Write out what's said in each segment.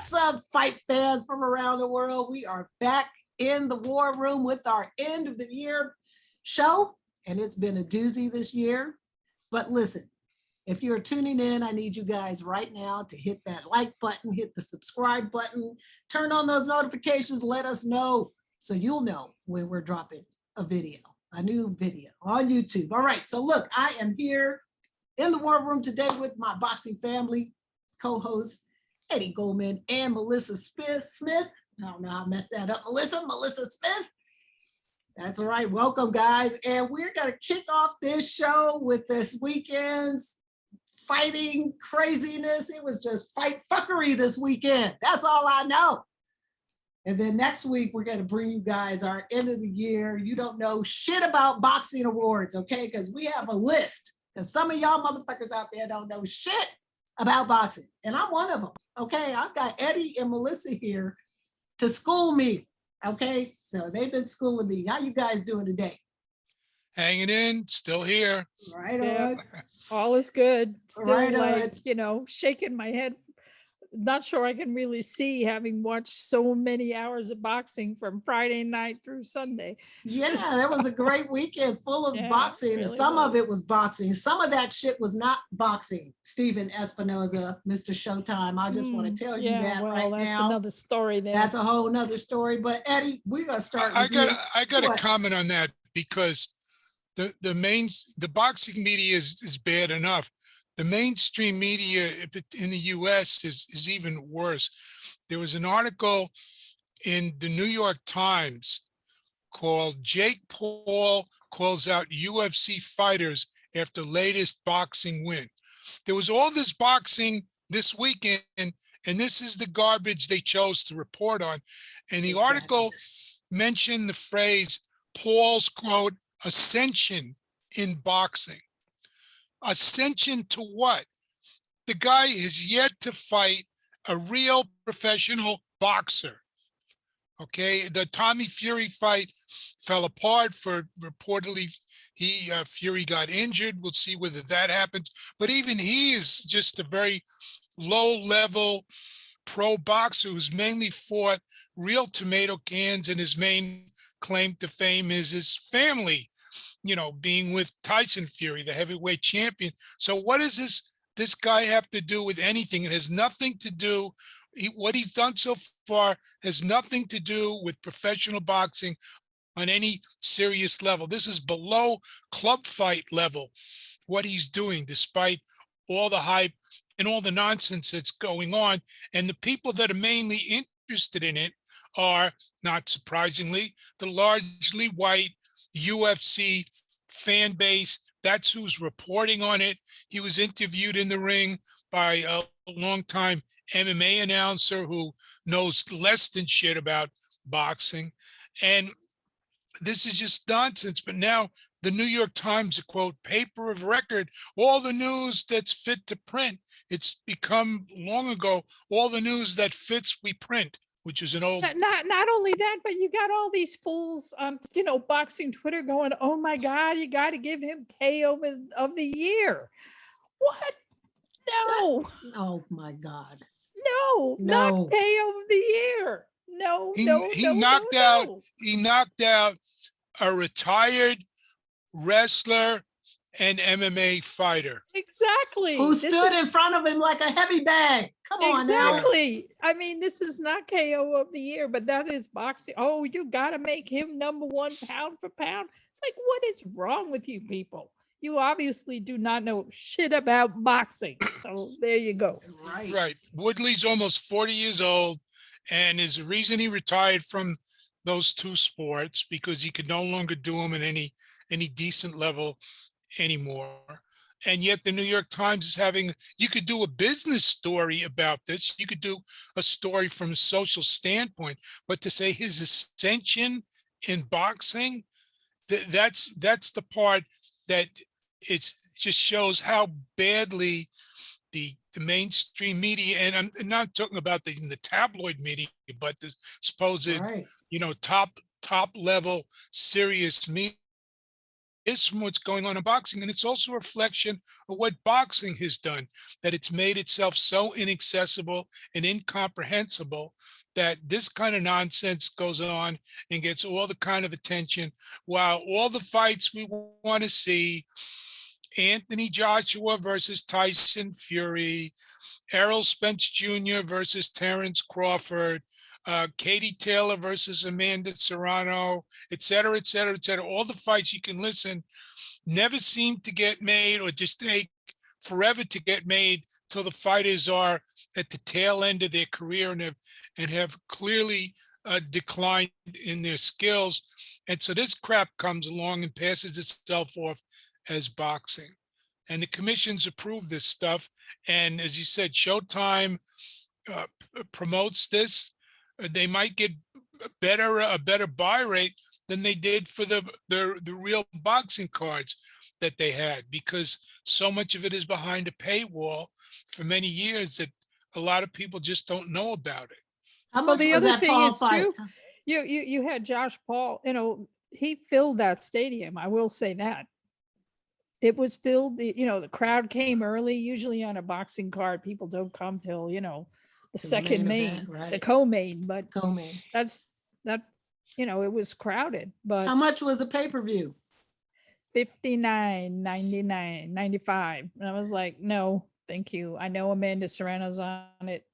What's up, fight fans from around the world? We are back in the war room with our end of the year show, and it's been a doozy this year. But listen, if you're tuning in, I need you guys right now to hit that like button, hit the subscribe button, turn on those notifications, let us know so you'll know when we're dropping a video, a new video on YouTube. All right, so look, I am here in the war room today with my boxing family co-hosts, Eddie Goldman and Malissa Smith. I don't know how I messed that up. Malissa Smith. That's all right. Welcome, guys. And we're going to kick off this show with this weekend's fighting craziness. It was just fight fuckery this weekend. That's all I know. And then next week, we're going to bring you guys our end of the year. You don't know shit about boxing awards, okay? Because we have a list. Because some of y'all motherfuckers out there don't know shit about boxing. And I'm one of them, okay? I've got Eddie and Melissa here to school me, okay? So they've been schooling me. How you guys doing today? Hanging in, still here. Right Yeah. on. All is good. Still Right like, on. shaking my head. Not sure I can really see, having watched so many hours of boxing from Friday night through Sunday. Yeah, that was a great weekend full of Yeah, boxing. really Some of it was. was boxing. Some of that shit was not boxing. Stephen Espinoza, Mr. Showtime. I just want to tell you that well, right that's now. another story there. That's a whole nother story. But Eddie, we're gonna start with you. I got What? to comment on that because the boxing media is bad enough. The mainstream media in the US is even worse. There was an article in the New York Times called "Jake Paul Calls Out UFC Fighters After Latest Boxing Win." There was all this boxing this weekend, and this is the garbage they chose to report on. And the article mentioned the phrase Paul's, quote, ascension in boxing. Ascension to what? The guy is yet to fight a real professional boxer. Okay, the Tommy Fury fight fell apart for reportedly Fury got injured. We'll see whether that happens. But even he is just a very low-level pro boxer who's mainly fought real tomato cans, and his main claim to fame is his family, being with Tyson Fury, the heavyweight champion. So what does this guy have to do with anything? It has nothing to do, what he's done so far has nothing to do with professional boxing on any serious level. This is below club fight level, what he's doing, despite all the hype and all the nonsense that's going on. And the people that are mainly interested in it are, not surprisingly, the largely white UFC fan base. That's who's reporting on it. He was interviewed in the ring by a longtime MMA announcer who knows less than shit about boxing. And this is just nonsense. But now the New York Times, a quote, paper of record, all the news that's fit to print. It's become long ago, all the news that fits we print, which is an old. Not only that, but you got all these fools on, boxing Twitter going, "Oh my God, you got to give him KO of the year." What? No. Oh my God. No, not KO of the year. No, He knocked out a retired wrestler and MMA fighter. Exactly. Who stood in front of him like a heavy bag. Come on now. Exactly. I mean, this is not KO of the year, but that is boxing. Oh, you got to make him number one pound for pound. It's like, what is wrong with you people? You obviously do not know shit about boxing. So there you go. Right. Woodley's almost 40 years old, and is the reason he retired from those two sports because he could no longer do them at any decent level anymore. And yet the New York Times is having, you could do a business story about this. You could do a story from a social standpoint, but to say his ascension in boxing, that's the part that it just shows how badly the mainstream media, and I'm not talking about the tabloid media, but the supposed, top level serious media from what's going on in boxing. And it's also a reflection of what boxing has done, that it's made itself so inaccessible and incomprehensible that this kind of nonsense goes on and gets all the kind of attention, while all the fights we want to see, Anthony Joshua versus Tyson Fury, Errol Spence Jr. versus Terrence Crawford, Katie Taylor versus Amanda Serrano, et cetera, et cetera, et cetera. All the fights you can listen never seem to get made, or just take forever to get made, till the fighters are at the tail end of their career and have clearly declined in their skills. And so this crap comes along and passes itself off as boxing. And the commissions approve this stuff. And as you said, Showtime promotes this. They might get a better buy rate than they did for the real boxing cards that they had, because so much of it is behind a paywall for many years that a lot of people just don't know about it. How Well, much the was other that thing Paul is fight? too, you had Josh Paul, he filled that stadium. I will say that. It was filled, the crowd came early. Usually on a boxing card, people don't come till, the The second main main, event, right. the co-main, but Co-main. it was crowded, but How much was the pay-per-view? $59.99, $95. And I was like, no, thank you. I know Amanda Serrano's on it.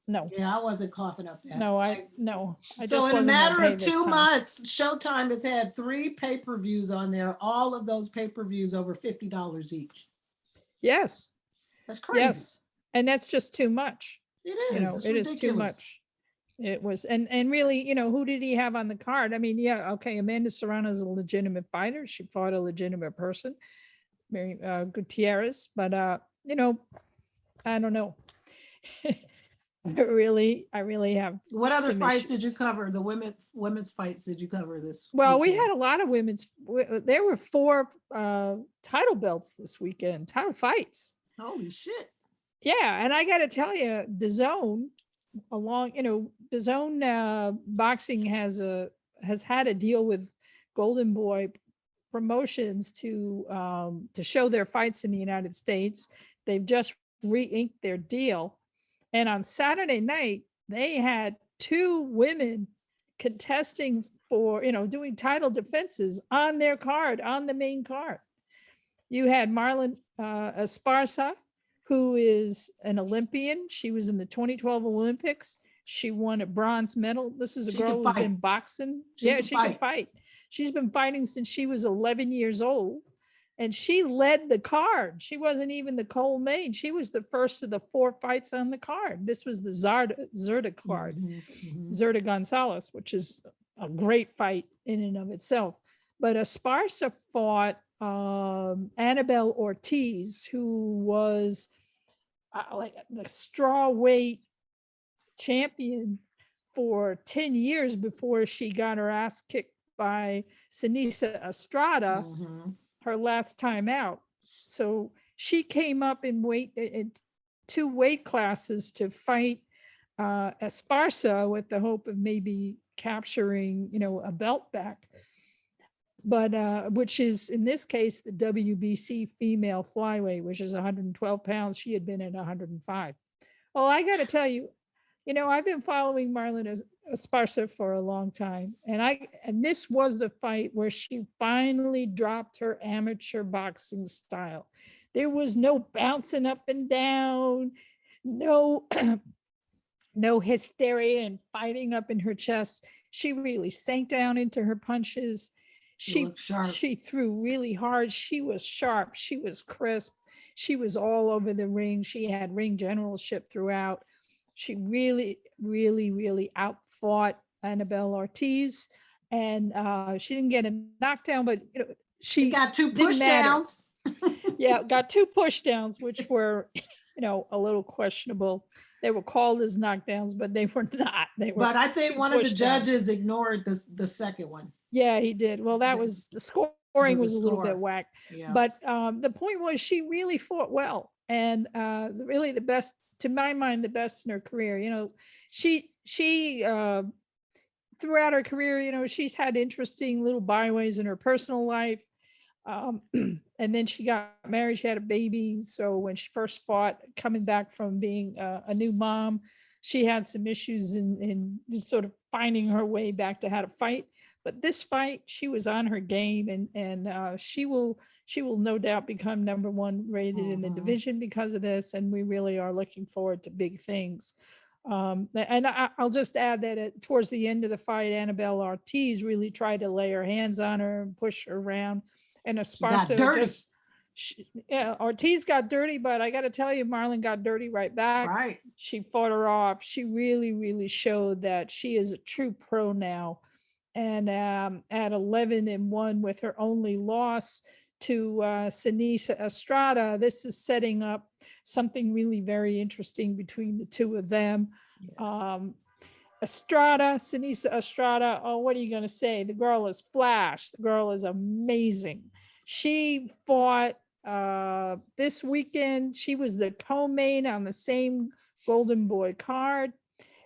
No, Yeah, I wasn't coughing up that. no, I So just in a wasn't gonna matter pay of this 2 time. months, Showtime has had 3 pay-per-views on there. All of those pay-per-views over $50 each. Yes, That's crazy. yes. And that's just too much. It is. It's It is too ridiculous. much. It was, and really, who did he have on the card? I mean, yeah, okay, Amanda Serrano is a legitimate fighter. She fought a legitimate person, Mary Gutierrez, but I don't know. I really have. What other some fights did you issues. cover? The women's fights did you cover this Well, we weekend? had a lot of there were 4 title belts this weekend, title fights. Holy shit. Yeah, and I got to tell you, DAZN, DAZN Boxing has had a deal with Golden Boy Promotions to show their fights in the United States. They've just re-inked their deal, and on Saturday night they had 2 women contesting for doing title defenses on their card, on the main card. You had Marlen Esparza, who is an Olympian. She was in the 2012 Olympics. She won a bronze medal. This is a She girl can who's fight. been boxing. She Yeah, can she can fight. fight. She's been fighting since she was 11 years old. And she led the card. She wasn't even the co-main. She was the first of the 4 fights on the card. This was the Zerda card, Mhm, mhm. Zerda Gonzalez, which is a great fight in and of itself. But Esparza fought Anabel Ortiz, who was like the straw weight champion for 10 years before she got her ass kicked by Seniesa Estrada Mhm. her last time out. So she came up in 2 weight classes to fight Esparza with the hope of maybe capturing, a belt back. But which is in this case the WBC female flyweight, which is 112 pounds. She had been at 105. Well, I got to tell you, I've been following Marlen Esparza for a long time, and this was the fight where she finally dropped her amateur boxing style. There was no bouncing up and down, no no hysteria and fighting up in her chest. She really sank down into her punches. She looked sharp. She threw really hard. She was sharp. She was crisp. She was all over the ring. She had ring generalship throughout. She really, really, really outfought Anabel Ortiz, and she didn't get a knockdown, but she got 2 didn't push matter. downs. Yeah, got 2 push downs, which were, a little questionable. They were called as knockdowns, but they were not. They were. But I think 2 one of the push downs. judges ignored the second one. Yeah, he did. Well, that was the scoring was a little bit score. whack. Yeah. But the point was she really fought well, and really the best, to my mind, the best in her career. She throughout her career, she's had interesting little byways in her personal life. And then she got married, she had a baby. So when she first fought, coming back from being a new mom, she had some issues in sort of finding her way back to how to fight. But this fight, she was on her game, and she will no doubt become #1 rated in the division because of this. And we really are looking forward to big things. And I'll just add that towards the end of the fight, Anabel Ortiz really tried to lay her hands on her and push her around. And Esparza just, yeah, Ortiz got dirty, but I got to tell you, Marlen got dirty right back. Right. She fought her off. She really, really showed that she is a true pro now. And at 11-1 with her only loss to Seniesa Estrada, this is setting up something really interesting between the two of them. Yeah. Seniesa Estrada, oh, what are you going to say? The girl is flash. The girl is amazing. She fought this weekend. She was the co-main on the same Golden Boy card.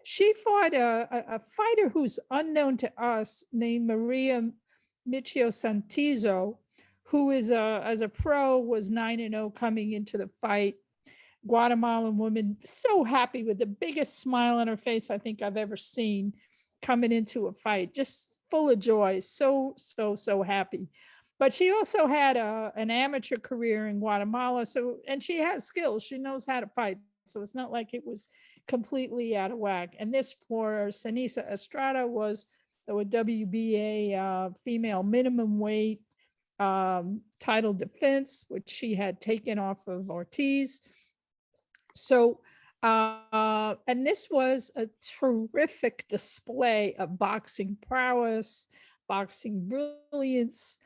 She fought a fighter who's unknown to us named Maria Michio Santizo, who is as a pro was 9-0 coming into the fight. Guatemalan woman, so happy with the biggest smile on her face I think I've ever seen coming into a fight, just full of joy, so happy. But she also had an amateur career in Guatemala, and she has skills. She knows how to fight, so it's not like it was completely out of whack. And this for Seniesa Estrada was the WBA female minimum weight title defense, which she had taken off of Ortiz. So, and this was a terrific display of boxing prowess, boxing brilliance,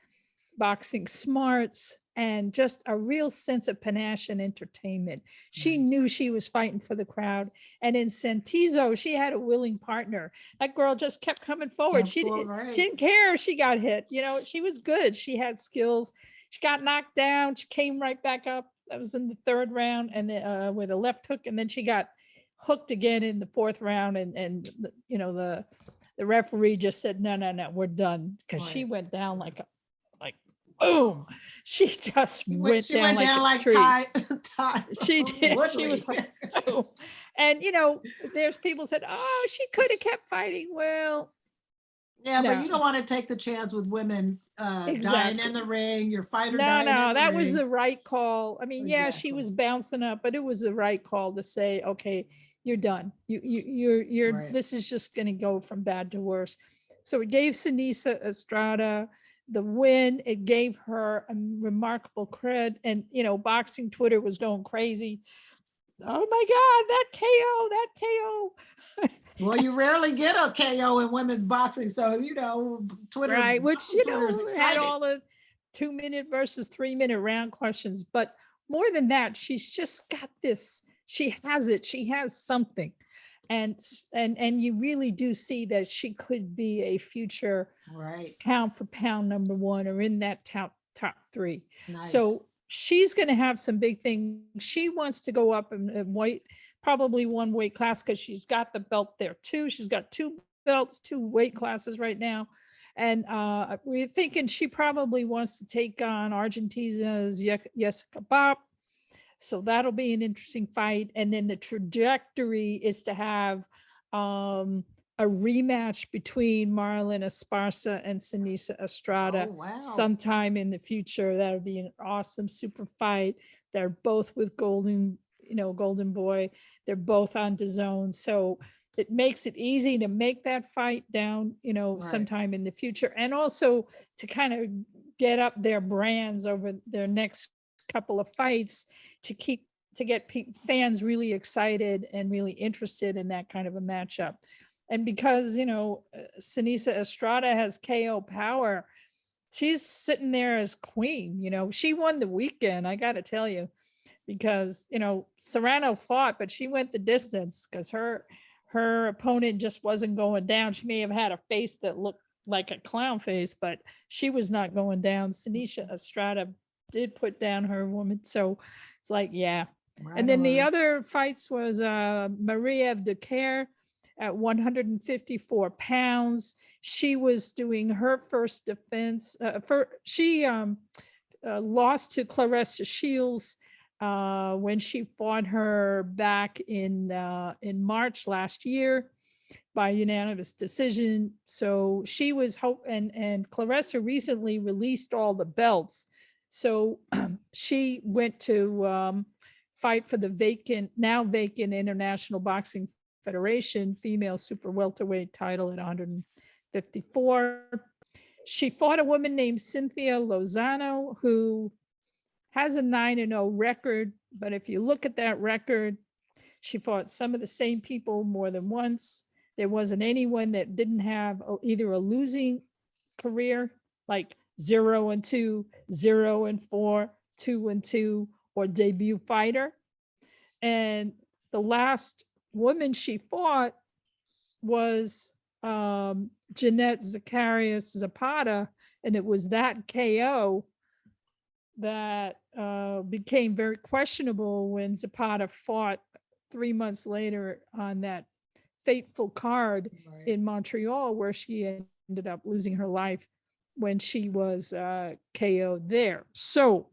boxing smarts, and just a real sense of panache and entertainment. She knew she was fighting for the crowd. And in Santizo, she had a willing partner. That girl just kept coming forward. She didn't care if she got hit. You know, she was good. She had skills. She got knocked down. She came right back up. That was in the 3rd round, and with a left hook. And then she got hooked again in the 4th round. And you know, the referee just said, no, we're done. Because she went down like boom. She just went down like a tree. She did. She was like, boom. And you know, there's people said, oh, she could have kept fighting. Well, yeah, no. But you don't want to take the chance with women dying in the ring. Your fighter dying in the that ring. was the right call. I mean, yeah, she was bouncing up, but it was the right call to say, okay, you're done. You're right. This is just going to go from bad to worse. So it gave Seniesa Estrada the win. It gave her a remarkable cred, and you know, boxing Twitter was going crazy. Oh my God, that KO. Well, you rarely get a KO in women's boxing, so you know, Twitter, right? Which you know had all the 2-minute versus 3-minute round questions, but more than that, she's just got this. She has it. She has something. And you really do see that she could be a future pound for pound #1 or in that top 3. Nice. So she's going to have some big things. She wants to go up in weight, probably 1 weight class, because she's got the belt there too. She's got 2 belts, 2 weight classes right now. And we're thinking she probably wants to take on Argentina's Jessica Bopp. So that'll be an interesting fight. And then the trajectory is to have a rematch between Marlen Esparza and Seniesa Estrada sometime in the future. That'll be an awesome super fight. They're both with Golden Boy. They're both on DAZN. So it makes it easy to make that fight down, sometime in the future. And also to kind of get up their brands over their next couple of fights to get fans really excited and really interested in that kind of a matchup. And because Seniesa Estrada has KO power, she's sitting there as queen. She won the weekend, I gotta tell you, because Serrano fought, but she went the distance because her opponent just wasn't going down. She may have had a face that looked like a clown face, but she was not going down. Seniesa Estrada did put down her woman. So it's like, yeah. Right. And then the other fights was Maria of DiCaire at 154 pounds. She was doing her first defense. She lost to Claressa Shields when she fought her back in March last year by unanimous decision. So she was and Claressa recently released all the belts. So she went to fight for the now vacant International Boxing Federation female super welterweight title at 154. She fought a woman named Cynthia Lozano, who has a 9-0 record. But if you look at that record, she fought some of the same people more than once. There wasn't anyone that didn't have either a losing career, like 0-2, 0-4, 2-2, or debut fighter. And the last woman she fought was Jeanette Zacharias Zapata, and it was that KO that became very questionable when Zapata fought 3 months later on that fateful card in Montreal, where she ended up losing her life when she was KO'd there. So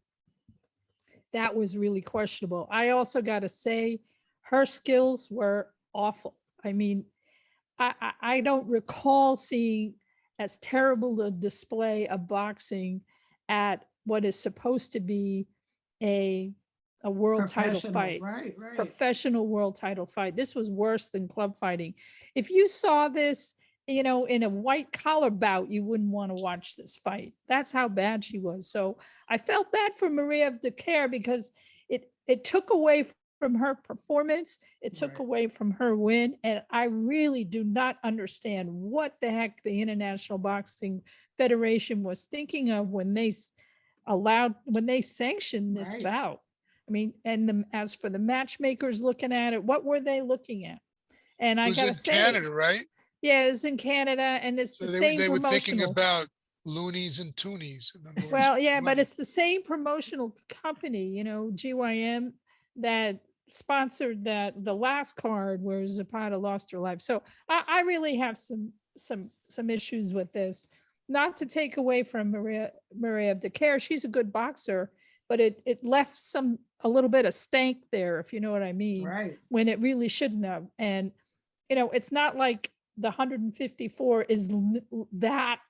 that was really questionable. I also got to say, her skills were awful. I mean, I don't recall seeing as terrible a display of boxing at what is supposed to be a world title fight. Right. Professional world title fight. This was worse than club fighting. If you saw this, in a white collar bout, you wouldn't want to watch this fight. That's how bad she was. So I felt bad for Maria DiCaire because it took away from her performance. It took away from her win. And I really do not understand what the heck the International Boxing Federation was thinking of when they sanctioned this bout. I mean, and as for the matchmakers looking at it, what were they looking at? And I gotta say, Canada, right? Yeah, it's in Canada, and it's So the same they were promotional. thinking about loonies and toonies. In other words, Well, yeah, but money. it's the same promotional company, GYM, that sponsored the last card where Zapata lost her life. So I really have some issues with this. Not to take away from Maria DiCaire, she's a good boxer, but it left a little bit of stank there, if you know what I mean, Right. when it really shouldn't have. And it's not like the 154 is that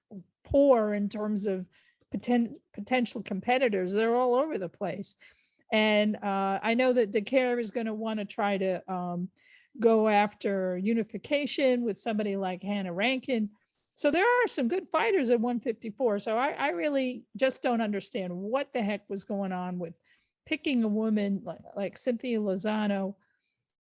poor in terms of potential competitors. They're all over the place. And I know that DiCaire is going to want to try to go after unification with somebody like Hannah Rankin. So there are some good fighters at 154. So I really just don't understand what the heck was going on with picking a woman like Cynthia Lozano,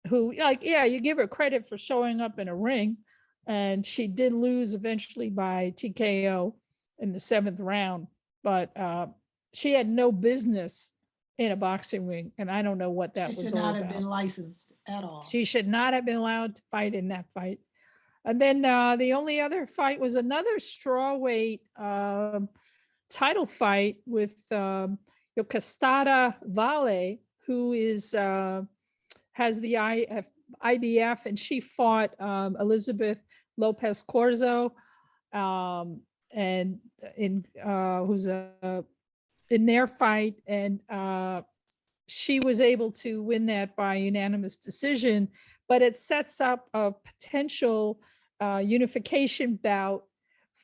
who, you give her credit for showing up in a ring, and she did lose eventually by TKO in the 7th round, but she had no business in a boxing ring, and I don't know what that was all about. She should not have been licensed at all. She should not have been allowed to fight in that fight. And then the only other fight was another strawweight title fight with Yokastada Vale, who has the IBF, and she fought Elizabeth Lopez Corzo, and who's in their fight, and she was able to win that by unanimous decision. But it sets up a potential unification bout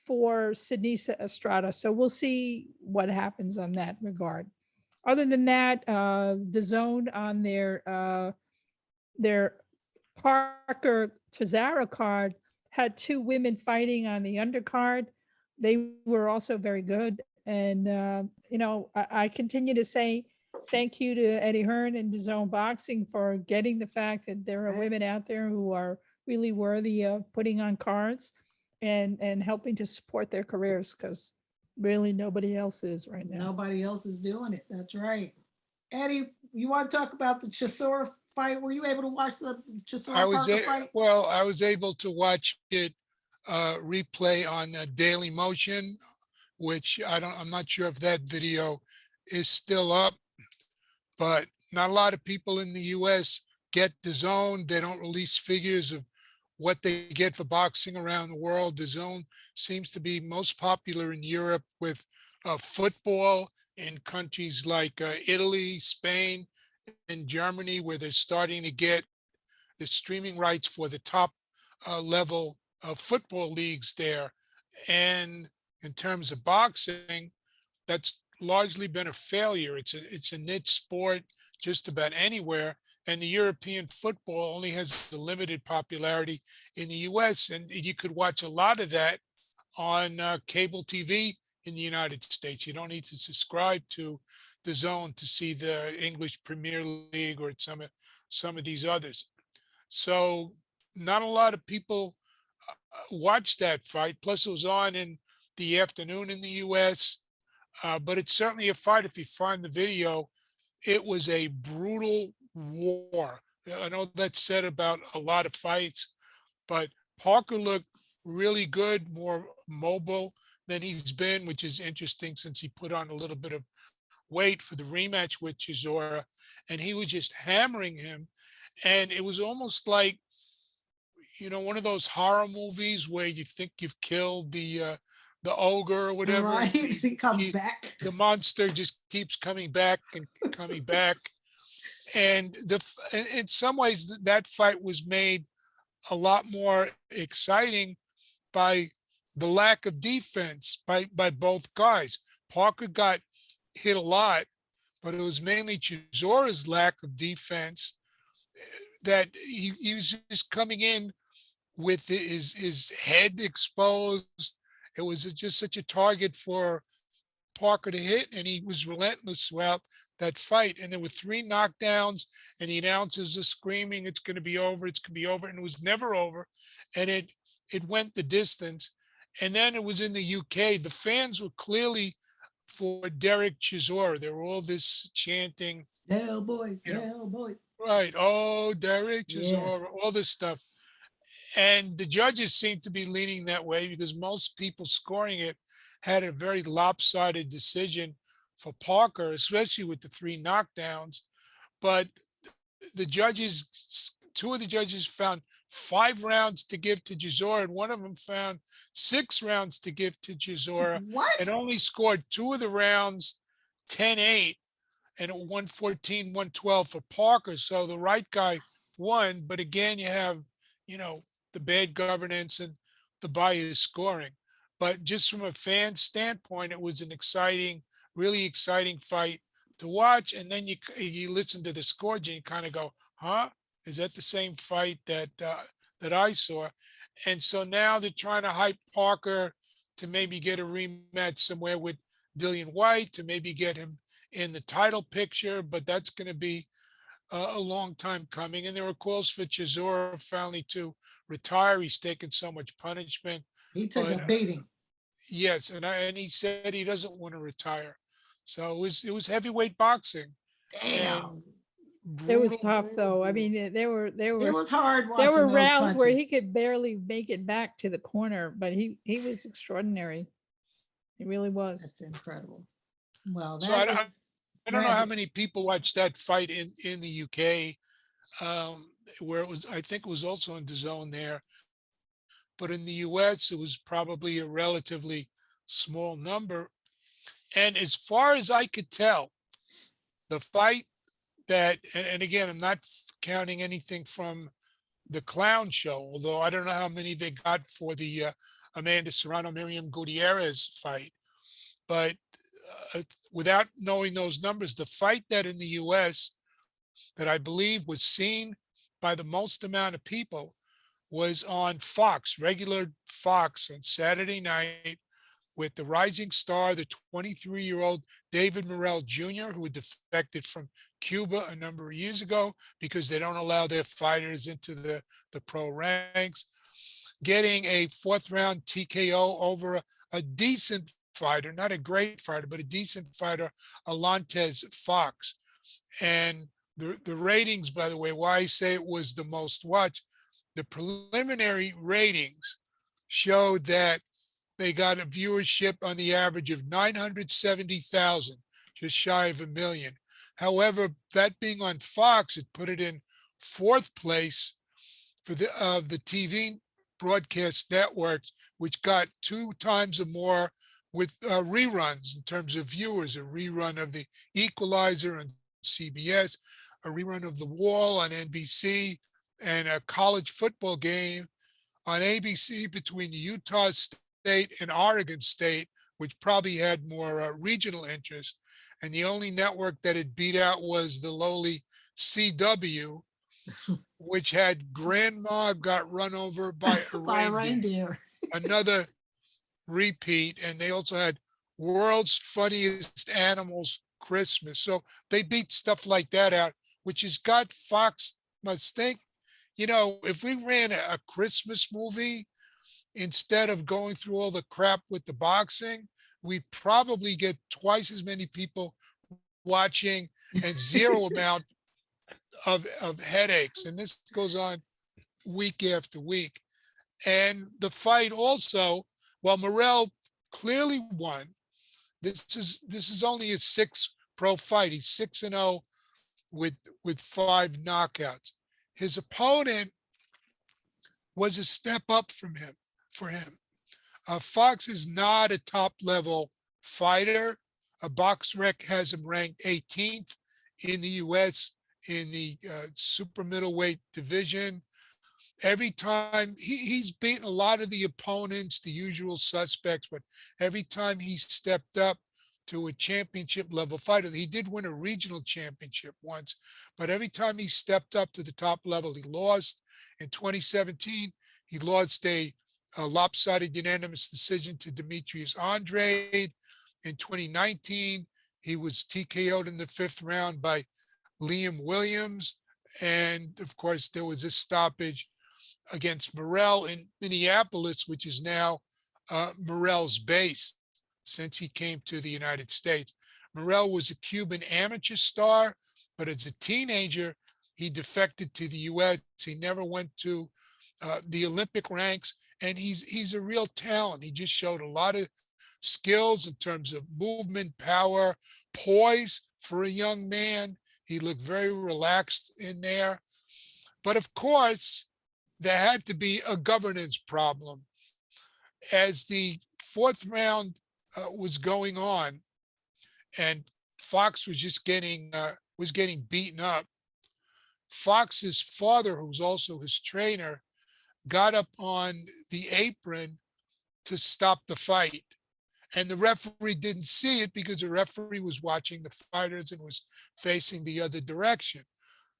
for Seniesa Estrada. So we'll see what happens on that regard. Other than that, DAZN on their Parker Tazara card had 2 women fighting on the undercard. They were also very good. And, I continue to say thank you to Eddie Hearn and DAZN Boxing for getting the fact that there are women out there who are really worthy of putting on cards and helping to support their careers, because really nobody else is right now. Nobody else is doing it. That's right. Eddie, you want to talk about the Chisora fight? Were you able to watch the Chisora fight? Well, I was able to watch it replay on Daily Motion, which I'm not sure if that video is still up, but not a lot of people in the US get DAZN. They don't release figures of what they get for boxing around the world. DAZN seems to be most popular in Europe with football in countries like Italy, Spain, and Germany, where they're starting to get the streaming rights for the top level of football leagues there. And in terms of boxing, that's largely been a failure. It's a niche sport just about anywhere. And the European football only has a limited popularity in the US. And you could watch a lot of that on cable TV in the United States. You don't need to subscribe to the Zone to see the English Premier League or some of these others. So not a lot of people watched that fight. Plus, it was on in the afternoon in the US. But it's certainly a fight. If you find the video, it was a brutal war. I know that's said about a lot of fights, but Parker looked really good, more mobile than he's been, which is interesting since he put on a little bit of weight for the rematch with Chisora, and he was just hammering him. And it was almost like, one of those horror movies where you think you've killed the ogre or whatever. Right, he comes he- back. The monster just keeps coming back and coming back. And in some ways, that fight was made a lot more exciting by the lack of defense by both guys. Parker got hit a lot, but it was mainly Chisora's lack of defense that he was just coming in with his head exposed. It was just such a target for Parker to hit, and he was relentless throughout that fight. And there were 3 knockdowns, and the announcers are screaming, "It's going to be over! It's going to be over!" And it was never over, and it went the distance. And then it was in the UK. The fans were clearly for Derek Chisora. There were all this chanting, Hell boy, you know, hell boy. right? Oh, Derek Yeah. Chisora, all this stuff. And the judges seem to be leaning that way because most people scoring it had a very lopsided decision for Parker, especially with the 3 knockdowns. But the judges, 2 of the judges found 5 rounds to give to Chisora, and one of them found 6 rounds to give to Chisora, What? and only scored 2 of the rounds 10-8, and 114-112 for Parker. So the right guy won. But again, you have, the bad governance and the bias scoring. But just from a fan standpoint, it was an exciting, really exciting fight to watch. And then you listen to the score and you kind of go, huh? Is that the same fight that I saw? And so now they're trying to hype Parker to maybe get a rematch somewhere with Dillian White, to maybe get him in the title picture, but that's going to be a long time coming. And there were calls for Chisora finally to retire. He's taken so much punishment. He took a But, beating. yes, and he said he doesn't want to retire. So it was heavyweight boxing. Damn. It was Brutal, tough brutal, though. I brutal. mean, there were It was hard there watching were those rounds where punches. he could barely make it back to the corner, but he was extraordinary. He really was. That's incredible. Well, So that I is don't know how tragic. many people watched that fight in the UK, where I think it was also on DAZN there. But in the US, it was probably a relatively small number. And as far as I could tell, the fight and again, I'm not counting anything from the clown show, although I don't know how many they got for the Amanda Serrano, Miriam Gutierrez fight. But without knowing those numbers, the fight that in the US that I believe was seen by the most amount of people was on Fox, regular Fox, on Saturday night, with the rising star, the 23-year-old Davis Morrell Jr., who defected from Cuba a number of years ago because they don't allow their fighters into the pro ranks, getting a 4th round TKO over a decent fighter, not a great fighter, but a decent fighter, Alantez Fox. And the ratings, by the way, why I say it was the most watched, the preliminary ratings showed that they got a viewership on the average of 970,000, just shy of 1 million. However, that being on Fox, it put it in 4th place for the TV broadcast networks, which got 2 times or more with reruns in terms of viewers, a rerun of the Equalizer on CBS, a rerun of The Wall on NBC, and a college football game on ABC between Utah State and Oregon State, which probably had more regional interest. And the only network that it beat out was the lowly CW, which had Grandma Got Run Over by a By a Reindeer. reindeer. Another repeat. And they also had World's Funniest Animals Christmas. So they beat stuff like that out, which has got Fox must think, you know, if we ran a Christmas movie instead of going through all the crap with the boxing, we probably get twice as many people watching and zero amount of headaches. And this goes on week after week. And the fight also, while Morell clearly won, this is only his sixth pro fight. He's 6-0 with 5 knockouts. His opponent was a step up for him. Fox is not a top level fighter. BoxRec has him ranked 18th in the US in the super middleweight division. Every time he's beaten a lot of the opponents, the usual suspects, but every time he stepped up to a championship level fighter, he did win a regional championship once, but every time he stepped up to the top level, he lost. In 2017, he lost a lopsided unanimous decision to Demetrius Andrade. In 2019, he was TKO'd in the 5th round by Liam Williams. And of course, there was a stoppage against Morell in Minneapolis, which is now Morell's base since he came to the United States. Morell was a Cuban amateur star, but as a teenager, he defected to the US. He never went to the Olympic ranks, and he's a real talent. He just showed a lot of skills in terms of movement, power, poise for a young man. He looked very relaxed in there. But of course, there had to be a governance problem. As the 4th round was going on, and Fox was just getting beaten up, Fox's father, who was also his trainer, got up on the apron to stop the fight. And the referee didn't see it because the referee was watching the fighters and was facing the other direction.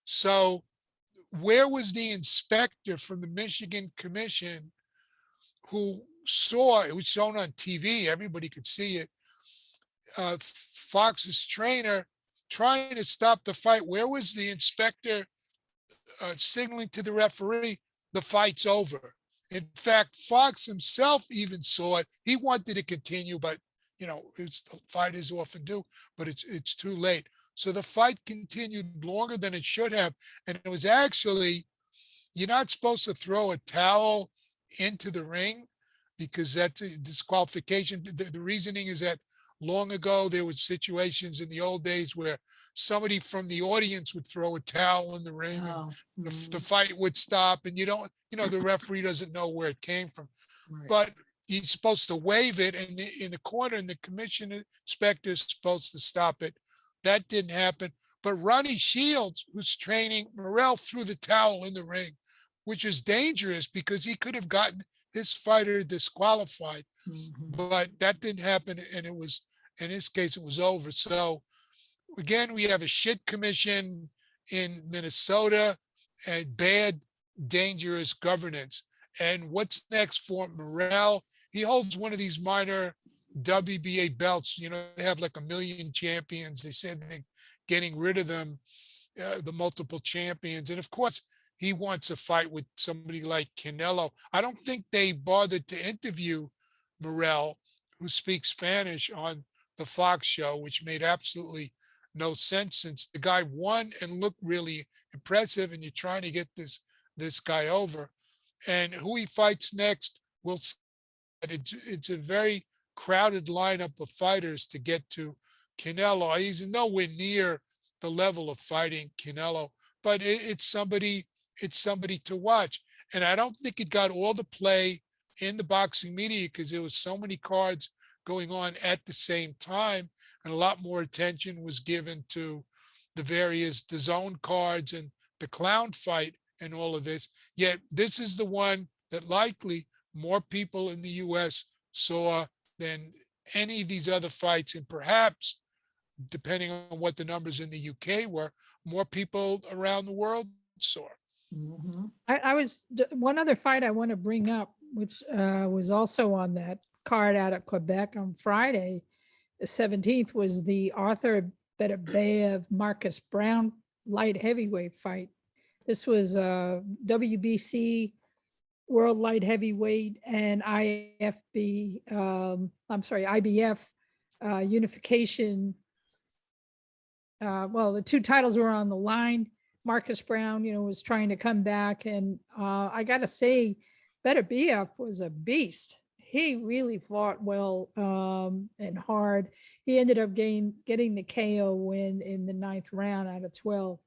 So where was the inspector from the Michigan Commission who saw, it was shown on TV, everybody could see it, Fox's trainer trying to stop the fight? Where was the inspector signaling to the referee, the fight's over? In fact, Fox himself even saw it. He wanted to continue, but you know, fighters often do, but it's too late. So the fight continued longer than it should have. And it was actually, you're not supposed to throw a towel into the ring because that's a disqualification. The reasoning is that long ago, there were situations in the old days where somebody from the audience would throw a towel in the ring and the fight would stop, and the referee doesn't know where it came from. Right. But he's supposed to wave it in the corner, and the commission inspector is supposed to stop it. That didn't happen. But Ronnie Shields, who's training Morell, threw the towel in the ring, which is dangerous because he could have gotten his fighter disqualified. But that didn't happen, and it was, in this case, it was over. So again, we have a shit commission in Minnesota and bad, dangerous governance. And what's next for Morell? He holds one of these minor WBA belts. You know, they have like 1 million champions. They said they're getting rid of them, the multiple champions. And of course, he wants a fight with somebody like Canelo. I don't think they bothered to interview Morell, who speaks Spanish, on the Fox show, which made absolutely no sense since the guy won and looked really impressive, and you're trying to get this guy over. And who he fights next, we'll see. It's a very crowded lineup of fighters to get to Canelo. He's nowhere near the level of fighting Canelo, but it's somebody to watch. And I don't think it got all the play in the boxing media because there was so many cards going on at the same time, and a lot more attention was given to the various DAZN cards and the clown fight and all of this. Yet this is the one that likely more people in the US saw than any of these other fights, and perhaps, depending on what the numbers in the UK were, more people around the world saw. Mhm. One other fight I want to bring up, which was also on that card out at Quebec on Friday, the 17th, was the Artur Beterbiev Marcus Browne light heavyweight fight. This was WBC World Light Heavyweight and IBF unification. Well, the two titles were on the line. Marcus Browne, was trying to come back, and I got to say, Beterbiev was a beast. He really fought well and hard. He ended up getting the KO win in the 9th round out of 12.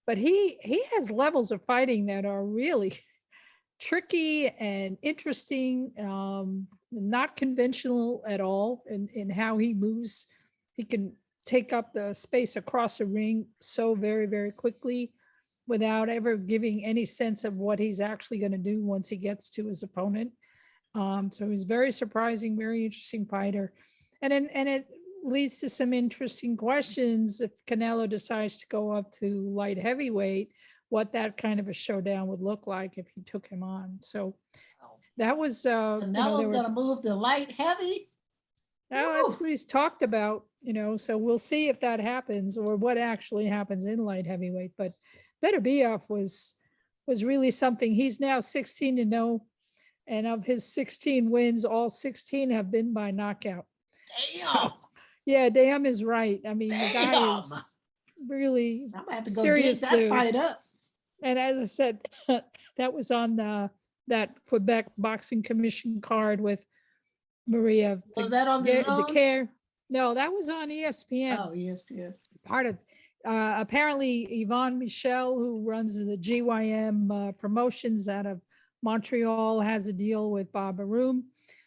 But he has levels of fighting that are really tricky and interesting, not conventional at all in how he moves. He can take up the space across the ring so very, very quickly without ever giving any sense of what he's actually going to do once he gets to his opponent. So he's very surprising, very interesting fighter. And it leads to some interesting questions if Canelo decides to go up to light heavyweight, what that kind of a showdown would look like if he took him on. So that was Canelo's gonna move to light heavy. that's what he's talked about, so we'll see if that happens or what actually happens in light heavyweight. But Beterbiev was really something. He's now 16-0, and of his 16 wins, all 16 have been by knockout. Damn. So, yeah, damn is right. I mean, the guy Damn. is really I'm gonna have to go serious dig that dude. fight up. And as I said, that was on that Quebec Boxing Commission card with Maria. Was that on the zone? DiCaire. No, that was on ESPN. Oh, ESPN. Part of apparently Yvonne Michel, who runs the GYM promotions out of Montreal, has a deal with Bob Arum.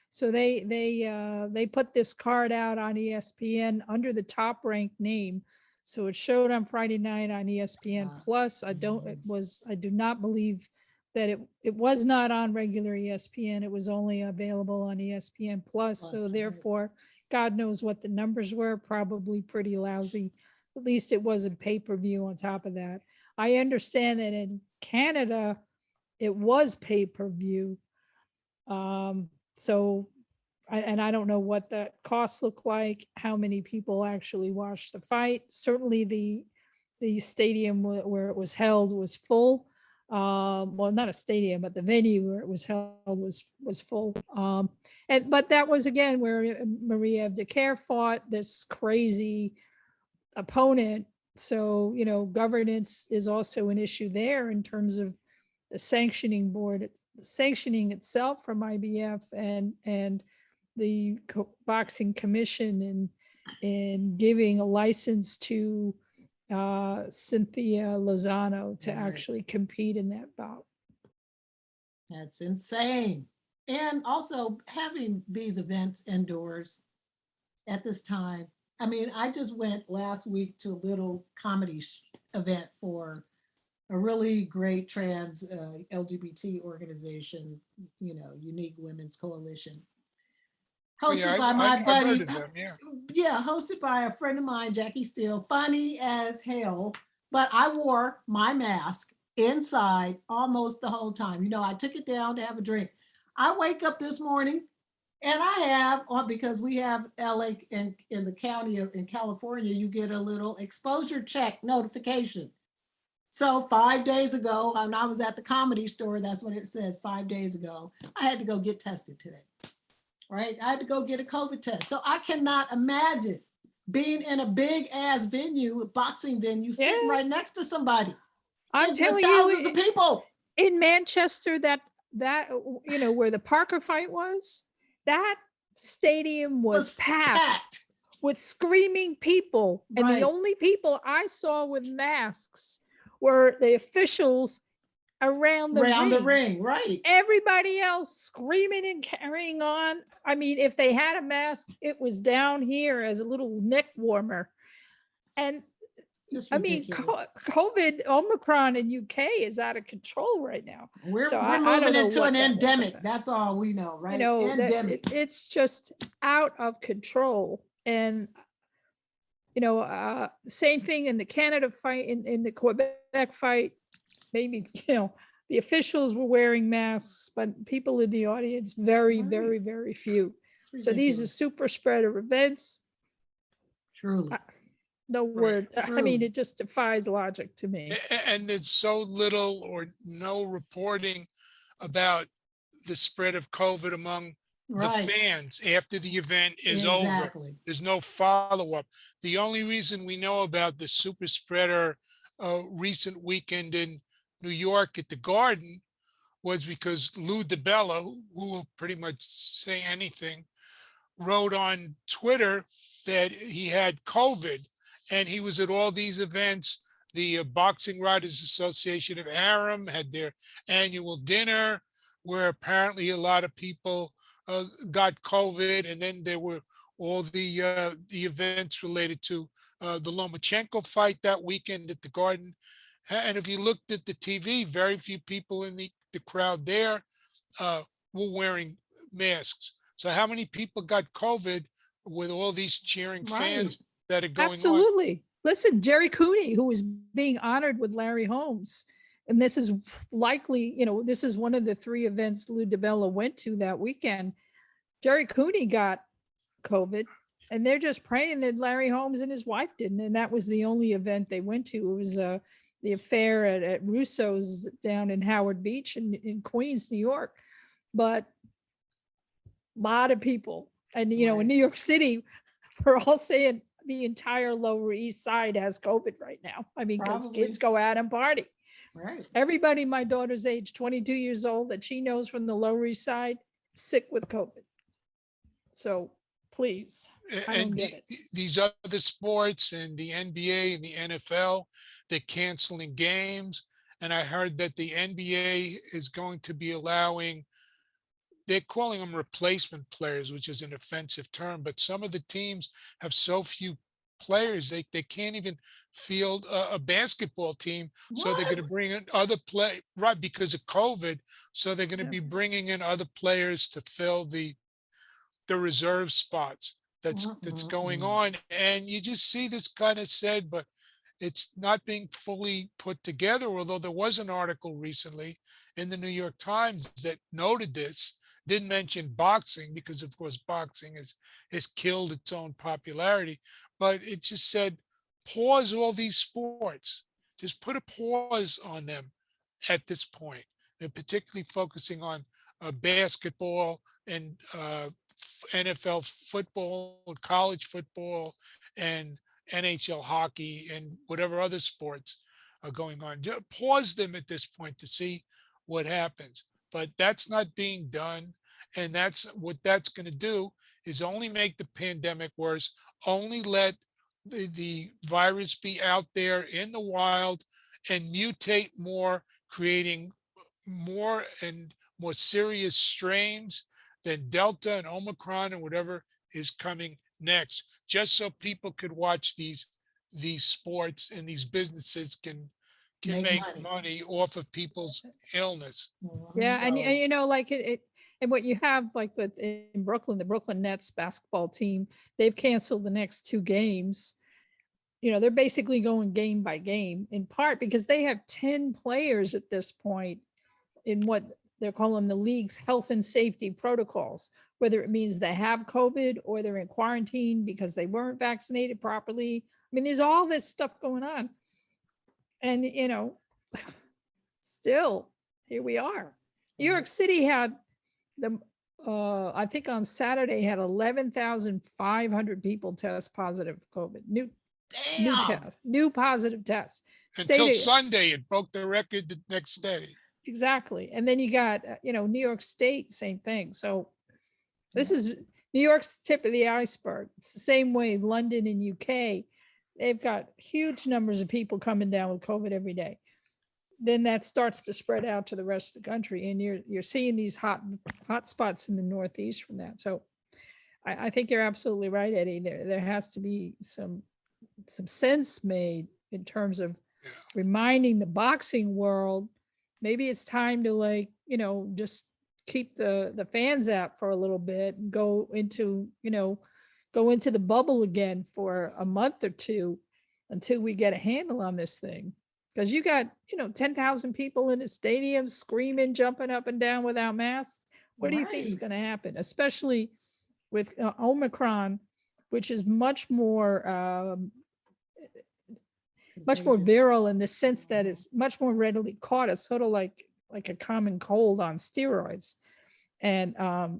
So they put this card out on ESPN under the Top Rank name. So it showed on Friday night on ESPN Plus. I do not believe that it was not on regular ESPN. It was only available on ESPN Plus. So Plus, therefore, God knows what the numbers were, probably pretty lousy. At least it wasn't pay-per-view on top of that. I understand that in Canada, it was pay-per-view. So I don't know what that cost looked like, how many people actually watched the fight. Certainly the stadium where it was held was full. Well, not a stadium, but the venue where it was held was full. But that was again where Maria DiCaire fought this crazy opponent. So, governance is also an issue there in terms of the sanctioning board, the sanctioning itself from IBF and the boxing commission and giving a license to Cynthia Lozano to actually compete in that bout. That's insane. And also having these events indoors at this time. I mean, I just went last week to a little comedy event for a really great trans LGBT organization, Unique Women's Coalition. Hosted by my buddy. Hosted by a friend of mine, Jackie Steele. Funny as hell. But I wore my mask inside almost the whole time. I took it down to have a drink. I wake up this morning and I have, because we have LA in the county in California, you get a little exposure check notification. So 5 days ago, when I was at the Comedy Store, that's what it says, 5 days ago, I had to go get tested today. Right? I had to go get a COVID test. So I cannot imagine being in a big ass venue, a boxing venue, sitting right next to somebody. I'm telling you, thousands of people in Manchester, that where the Parker fight was, that stadium was packed with screaming people. And the only people I saw with masks were the officials around the Around the ring. ring, right? Everybody else screaming and carrying on. I mean, if they had a mask, it was down here as a little neck warmer. And Just I mean, ridiculous. COVID, Omicron in UK is out of control right now. We're So we're I don't moving know into what an that was endemic. about. That's all we know, You right? know, that Endemic. it's just out of control. And you know, same thing in the Canada fight, in the Quebec fight. Maybe, you know, the officials were wearing masks, but people in the audience, very, Right. very, very few. It's So these are ridiculous. super spreader events. Truly. No word. I mean, truly. it just defies logic to me. And there's so little or no reporting about the spread of COVID among the Right. fans after the event is over. Exactly. There's no follow-up. The only reason we know about the super spreader recent weekend in New York at the Garden was because Lou DiBella, who will pretty much say anything, wrote on Twitter that he had COVID and he was at all these events. The Boxing Writers Association of Aram had their annual dinner where apparently a lot of people got COVID, and then there were all the events related to the Lomachenko fight that weekend at the Garden. And if you looked at the TV, very few people in the crowd there were wearing masks. So how many people got COVID with all these cheering fans that are going on? Absolutely. Listen, Jerry Cooney, who was being honored with Larry Holmes, and this is likely, you know, this is one of the 3 events Lou DiBella went to that weekend. Jerry Cooney got COVID, and they're just praying that Larry Holmes and his wife didn't. And that was the only event they went to. It was the affair at Russo's down in Howard Beach in Queens, New York. But a lot of people, and you know, in New York City, we're all saying the entire Lower East Side has COVID right now. I mean, because kids go out and party. Right. Everybody my daughter's age, 22 years old, that she knows from the Lower East Side, sick with COVID. So please, I don't And get it. these other sports and the NBA and the NFL, they're canceling games. And I heard that the NBA is going to be allowing, they're calling them replacement players, which is an offensive term, but some of the teams have so few players, they can't even field a basketball team. So they're going to bring in other right, because of COVID. So they're going to be bringing in other players to fill the reserve spots that's going on. And you just see this kind of said, but it's not being fully put together. Although there was an article recently in the New York Times that noted this, didn't mention boxing because of course boxing has killed its own popularity, but it just said, pause all these sports, just put a pause on them at this point, and particularly focusing on basketball and NFL football, college football, and NHL hockey, and whatever other sports are going on. Just pause them at this point to see what happens. But that's not being done. And that's what that's going to do, is only make the pandemic worse, only let the virus be out there in the wild and mutate more, creating more and more serious strains than Delta and Omicron and whatever is coming next, just so people could watch these sports and these businesses can make money off of people's illness. Yeah, and you know, like it and what you have, like with in Brooklyn, the Brooklyn Nets basketball team, they've canceled the next 2 games. You know, they're basically going game by game, in part because they have 10 players at this point in what they're calling the league's health and safety protocols, whether it means they have COVID or they're in quarantine because they weren't vaccinated properly. I mean, there's all this stuff going on. And, you know, still, here we are. New York City had I think on Saturday had 11,500 people test positive for COVID. New positive tests. Until Sunday, it broke the record the next day. Exactly. And then you got, you know, New York State, same thing. So this is New York's tip of the iceberg. It's the same way London and UK, they've got huge numbers of people coming down with COVID every day. then that starts to spread out to the rest of the country, and you're seeing these hot spots in the Northeast from that. So I think you're absolutely right, Eddie. There has to be some sense made in terms of Yeah. reminding the boxing world, maybe it's time to, like, just keep the fans out for a little bit and go into the bubble again for a month or two until we get a handle on this thing. Because you got, 10,000 people in a stadium screaming, jumping up and down without masks. What do you think is Right. going to happen? Especially with Omicron, which is much more Contagious. virile in the sense that it's much more readily caught. It's sort of like a common cold on steroids. And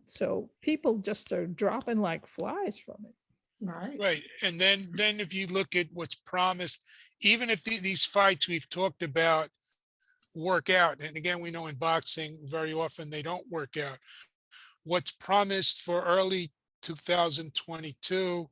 so people just are dropping like flies from it. Right. Right. And then if you look at what's promised, even if these fights we've talked about work out, and again, we know in boxing, very often they don't work out. What's promised for early 2022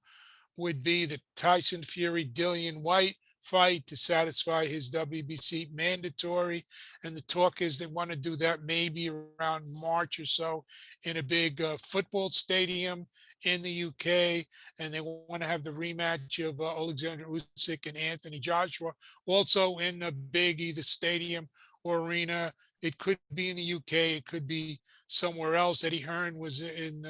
would be the Tyson Fury Dillian White fight to satisfy his WBC mandatory. And the talk is they want to do that maybe around March or so in a big football stadium in the UK. And they want to have the rematch of Alexander Usyk and Anthony Joshua also in a big either stadium or arena. It could be in the UK. It could be somewhere else. Eddie Hearn was in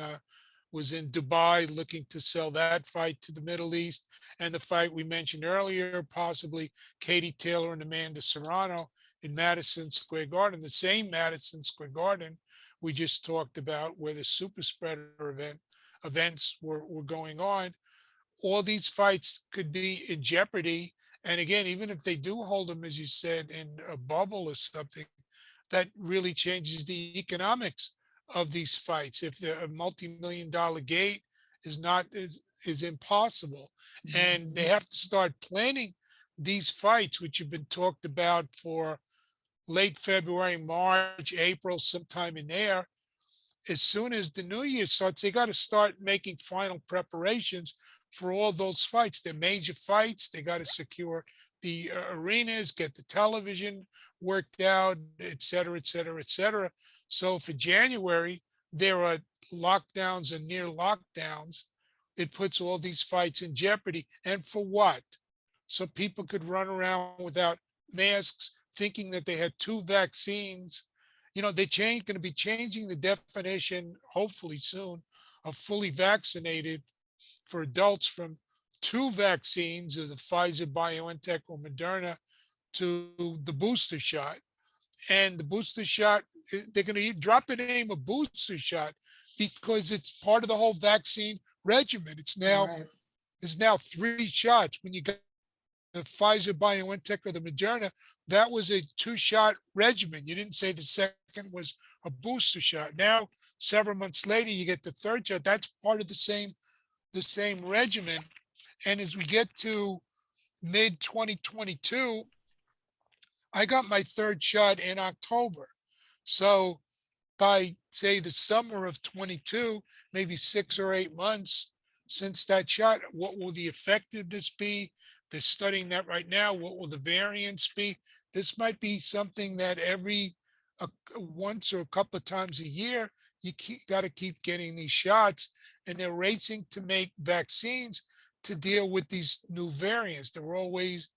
Dubai looking to sell that fight to the Middle East. And the fight we mentioned earlier, possibly Katie Taylor and Amanda Serrano in Madison Square Garden, the same Madison Square Garden we just talked about where the super spreader events were going on. All these fights could be in jeopardy. And again, even if they do hold them, as you said, in a bubble or something, that really changes the economics of these fights. If the multi-million-dollar gate is impossible, and they have to start planning these fights, which have been talked about for late February, March, April, sometime in there. As soon as the new year starts, they got to start making final preparations for all those fights. They're major fights. They got to secure the arenas, get the television worked out, et cetera, et cetera, et cetera. So for January, there are lockdowns and near lockdowns. It puts all these fights in jeopardy. And for what? So people could run around without masks, thinking that they had two vaccines. They're going to be changing the definition, hopefully soon, of fully vaccinated for adults from two vaccines of the Pfizer, BioNTech, or Moderna to the booster shot. And the booster shot, they're going to drop the name of booster shot because it's part of the whole vaccine regimen. There's now 3 shots. When you got the Pfizer, BioNTech, or the Moderna, that was a 2-shot regimen. You didn't say the second was a booster shot. Now, several months later, you get the 3rd shot. That's part of the same regimen. And as we get to mid 2022, I got my 3rd shot in October. So by, say, the summer of 22, maybe 6 or 8 months since that shot, what will the effectiveness be? They're studying that right now. What will the variance be? This might be something that every once or a couple of times a year, you got to keep getting these shots. And they're racing to make vaccines to deal with these new variants. They're always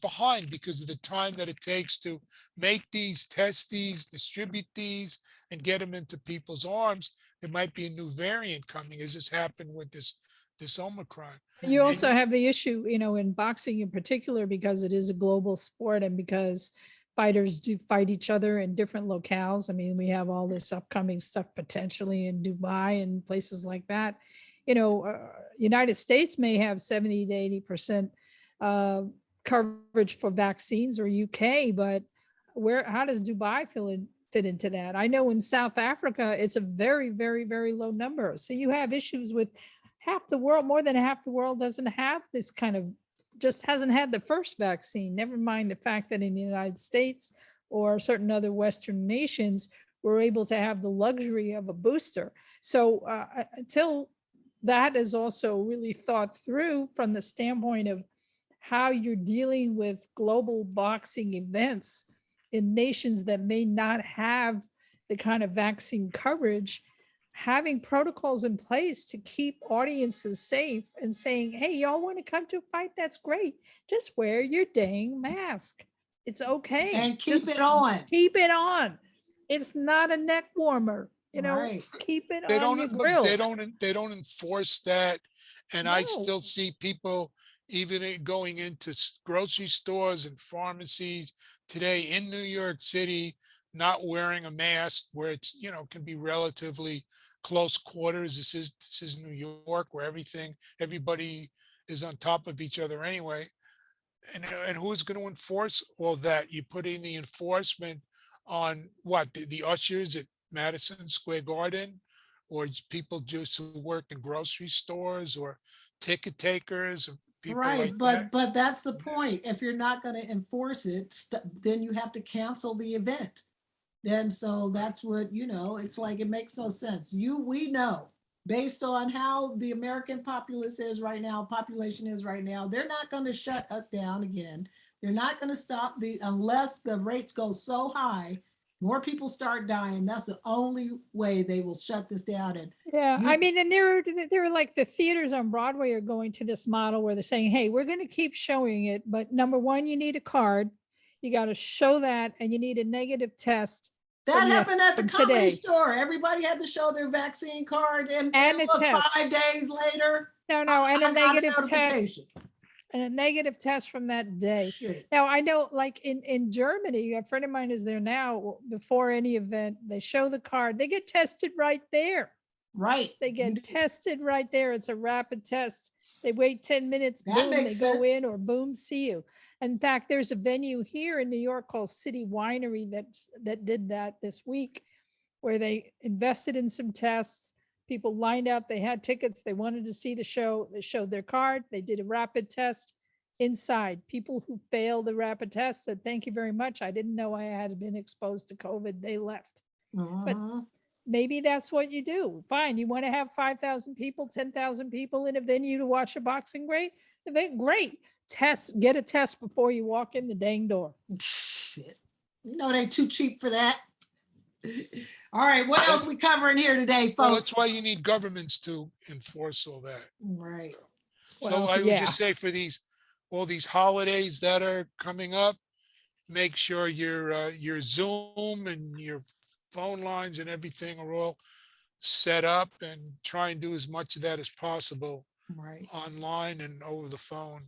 behind because of the time that it takes to make these, test these, distribute these, and get them into people's arms. There might be a new variant coming, as has happened with this Omicron. You also have the issue, in boxing in particular, because it is a global sport and because fighters do fight each other in different locales. I mean, we have all this upcoming stuff potentially in Dubai and places like that. United States may have 70 to 80% coverage for vaccines, or UK, but how does Dubai fit into that? I know in South Africa, it's a very, very, very low number. So you have issues with half the world, more than half the world doesn't have this kind of, just hasn't had the first vaccine. Never mind the fact that in the United States or certain other Western nations, we're able to have the luxury of a booster. So until that is also really thought through from the standpoint of how you're dealing with global boxing events in nations that may not have the kind of vaccine coverage, having protocols in place to keep audiences safe and saying, hey, y'all want to come to a fight? That's great. Just wear your dang mask. It's okay. And keep Just it on. keep it on. It's not a neck warmer. Right. Keep it They on your don't, grill. they don't enforce that. And I No. still see people even going into grocery stores and pharmacies today in New York City, not wearing a mask where it's, can be relatively close quarters. This is New York, where everybody is on top of each other anyway. And who's going to enforce all that? You put in the enforcement on what, the ushers at Madison Square Garden, or people just who work in grocery stores, or ticket takers, or people Right, like that. but that's the point. If you're not going to enforce it, then you have to cancel the event. Then so that's what, it's like, it makes no sense. We know, based on how the American population is right now, they're not going to shut us down again. They're not going to stop unless the rates go so high, more people start dying. That's the only way they will shut this down. And Yeah, I mean, and there are like the theaters on Broadway are going to this model where they're saying, hey, we're going to keep showing it, but number one, you need a card. You got to show that, and you need a negative test. that happened at the Comedy today. Store. Everybody had to show their vaccine card, and a look, test. 5 days later, No, and I a got negative test. notification. And a negative test from that day. Shit. Now, I know, like in Germany, a friend of mine is there now. Before any event, they show the card. They get tested right there. Right. They get tested right there. It's a rapid test. They wait 10 minutes, That boom, they makes go sense. in, or boom, see you. In fact, there's a venue here in New York called City Winery that did that this week, where they invested in some tests. People lined up, they had tickets, they wanted to see the show, they showed their card, they did a rapid test inside. People who failed the rapid test said, thank you very much. I didn't know I had been exposed to COVID. They left. But maybe that's what you do. Fine, you want to have 5,000 people, 10,000 people in a venue to watch a boxing event? Great. Get a test before you walk in the dang door. Shit. They too cheap for that. All right, what else we covering here today, folks? Well, that's why you need governments to enforce all that. Right. So I would just say, for all these holidays that are coming up, make sure your Zoom and your phone lines and everything are all set up, and try and do as much of that as possible Right. online and over the phone.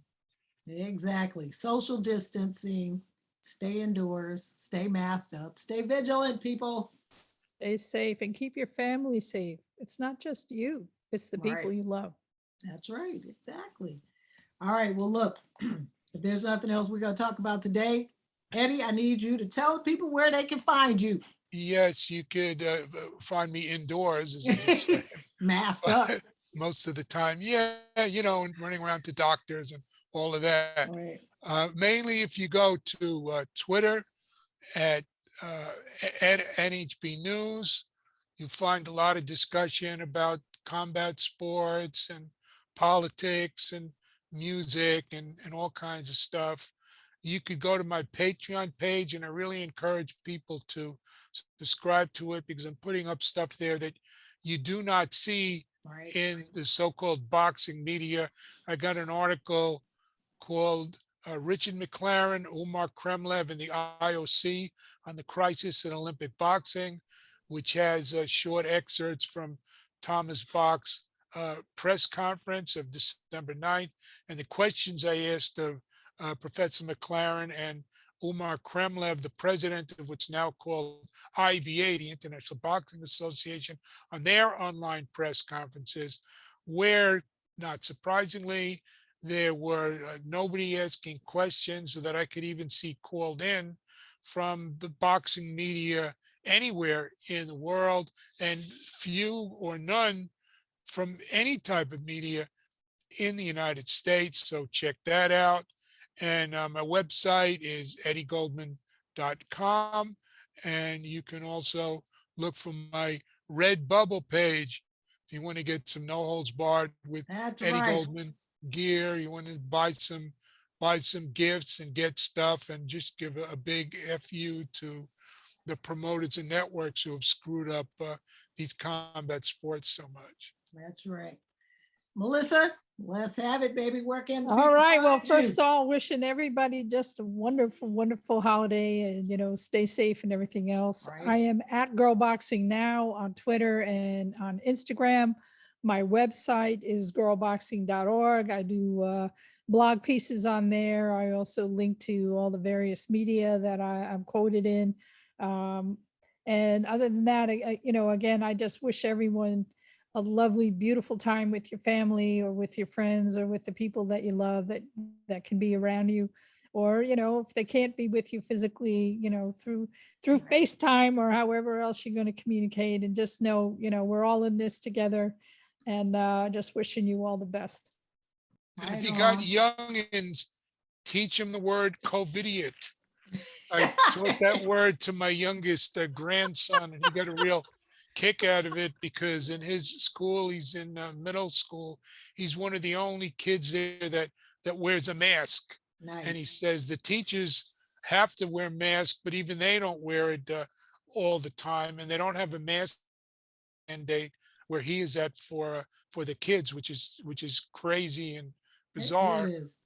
Exactly. Social distancing, stay indoors, stay masked up, stay vigilant, people. Stay safe and keep your family safe. It's not just you, it's the people you love. That's right. Exactly. All right. Well, look, if there's nothing else we're going to talk about today, Eddie, I need you to tell people where they can find you. Yes, you could find me indoors, masked up most of the time. Yeah, and running around to doctors and all of that. Right. Mainly if you go to Twitter at NHB News, you find a lot of discussion about combat sports and politics and music and all kinds of stuff. You could go to my Patreon page, and I really encourage people to subscribe to it, because I'm putting up stuff there that you do not see in the so-called boxing media. I got an article called Richard McLaren, Umar Kremlev, and the IOC on the crisis in Olympic boxing, which has short excerpts from Thomas Bach's press conference of December 9th, and the questions I asked of Professor McLaren and Umar Kremlev, the president of what's now called IBA, the International Boxing Association, on their online press conferences, where, not surprisingly, there were nobody asking questions that I could even see called in from the boxing media anywhere in the world, and few or none from any type of media in the United States. So check that out. And my website is eddiegoldman.com. And you can also look for my Redbubble page if you want to get some no holds barred with Eddie Goldman gear. You want to buy some buy some gifts and get stuff and just give a big FU to the promoters and networks who have screwed up these combat sports so much. That's right. Melissa, let's have it, baby. Where can the All people right. Well, find first you? of all, wishing everybody just a wonderful, wonderful holiday and, stay safe and everything else. Right. I am at Girl Boxing Now on Twitter and on Instagram. My website is girlboxing.org. I do blog pieces on there. I also link to all the various media that I'm quoted in. And other than that, again, I just wish everyone a lovely, beautiful time with your family or with your friends or with the people that you love that can be around you. Or, if they can't be with you physically, through FaceTime or however else you're going to communicate, and just know, we're all in this together, and just wishing you all the best. And if Right you got on. youngins, teach them the word covidiot. I taught that word to my youngest grandson, and he got a real kick out of it because in his school, he's in middle school, he's one of the only kids there that wears a mask. And he Nice. says the teachers have to wear masks, but even they don't wear it all the time, and they don't have a mask mandate where he is at for the kids, which is crazy and It bizarre. is.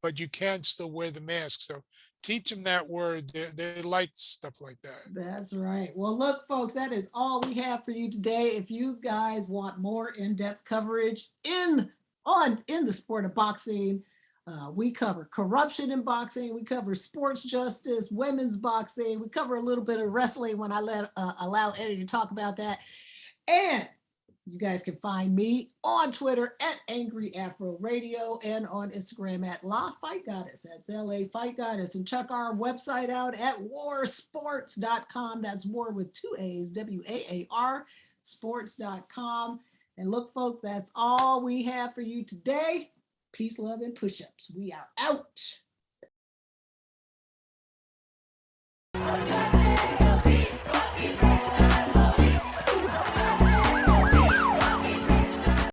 But you can still wear the mask. So teach them that word. They like stuff like that. That's right. Well, look, folks, that is all we have for you today. If you guys want more in-depth coverage in the sport of boxing, we cover corruption in boxing. We cover sports justice, women's boxing. We cover a little bit of wrestling when I allow Eddie to talk about that. And you guys can find me on Twitter at Angry Afro Radio and on Instagram at La Fight Goddess. That's LA Fight Goddess. And check our website out at WAARsports.com. That's war with 2 A's, WAAR sports.com. And look, folks, that's all we have for you today. Peace, love, and push-ups. We are out.